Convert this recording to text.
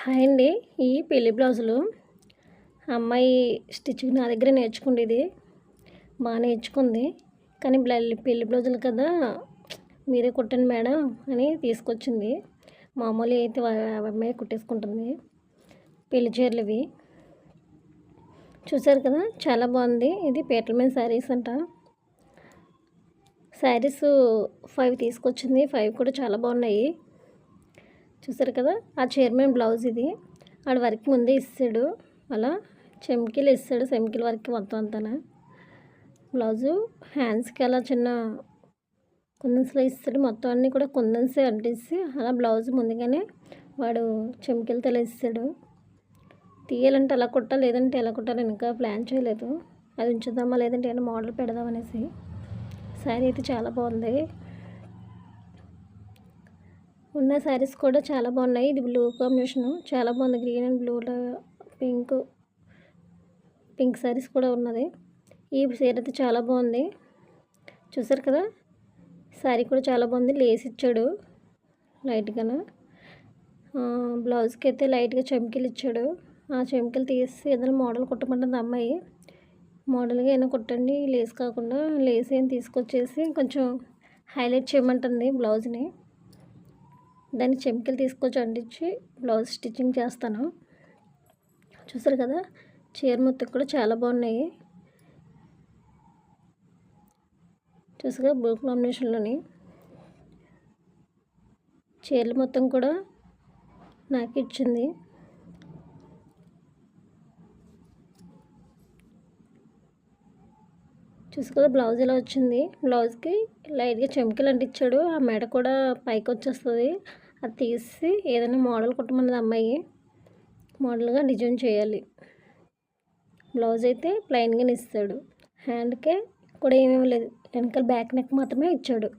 Hi అండి. ఈ పెళ్లి బ్లౌజులు అమ్మాయి స్టిచ్చింగ్ నా దగ్గర నేర్చుకుండేది. బాగా నేర్చుకుంది. కానీ పెళ్లి బ్లౌజులు కదా, మీరే కుట్టండి మేడం అని తీసుకొచ్చింది. మామూలు అయితే అమ్మాయి కుట్టేసుకుంటుంది. పెళ్లి చీరలు ఇవి చూసారు కదా, చాలా బాగుంది. ఇది పీటల మీద శారీస్ అంట. శారీస్ 5 తీసుకొచ్చింది. 5 కూడా చాలా బాగున్నాయి. చూసారు కదా, ఆ చైర్మన్ బ్లౌజ్ ఇది. ఆడ వర్క్ ముందే ఇస్తాడు, అలా చెమ్కీలు ఇస్తాడు. చెమ్కీల వర్క్ మొత్తం అంతా బ్లౌజు హ్యాండ్స్కి అలా చిన్న కుందన్స్లో ఇస్తాడు. మొత్తం అన్నీ కూడా కుందన్సే అంటిసి అలా బ్లౌజ్ ముందుగానే వాడు చెమ్కీలతో ఇస్తాడు. తీయాలంటే అలా కుట్టాలి, లేదంటే ఎలా కుట్టాలి ఇంకా ప్లాన్ చేయలేదు. అది ఉంచుదామా లేదంటే ఏమైనా మోడల్ పెడదామనేసి. శారీ అయితే చాలా బాగుంది. ఉన్న శారీస్ కూడా చాలా బాగున్నాయి. ఇది బ్లూ కాంబినేషన్ చాలా బాగుంది. గ్రీన్ అండ్ బ్లూలో పింక్ శారీస్ కూడా ఉన్నది. ఈ చీర అయితే చాలా బాగుంది. చూసారు కదా, శారీ కూడా చాలా బాగుంది. లేస్ ఇచ్చాడు లైట్గాను. బ్లౌజ్కి అయితే లైట్గా చెమ్కీలు ఇచ్చాడు. ఆ చెమ్కీలు తీసి ఏదైనా మోడల్ కుట్టమంటుంది అమ్మాయి. మోడల్గా అయినా కుట్టండి, లేస్ కాకుండా. లేస్ ఏం తీసుకొచ్చేసి కొంచెం హైలైట్ చేయమంటుంది బ్లౌజ్ని. దాన్ని చెమ్కీలు తీసుకొచ్చి అంటించి బ్లౌజ్ స్టిచ్చింగ్ చేస్తాను. చూసారు కదా, చీర మొత్తం కూడా చాలా బాగున్నాయి. చూసారు బ్లూ కాంబినేషన్లోని చీరలు మొత్తం కూడా నాకు ఇచ్చింది. చూసు కదా, బ్లౌజ్ ఇలా వచ్చింది. బ్లౌజ్కి లైట్గా చెమ్కీలు అంటించాడు. ఆ మెడ కూడా పైకి వచ్చేస్తుంది. అది తీసి ఏదైనా మోడల్ కుట్టమన్నది అమ్మాయి. మోడల్గా డిజైన్ చేయాలి. బ్లౌజ్ అయితే ప్లెయిన్గానే ఇస్తాడు. హ్యాండ్కే కూడా ఏమేమి లేదు, వెనకాల బ్యాక్ నెక్ మాత్రమే ఇచ్చాడు.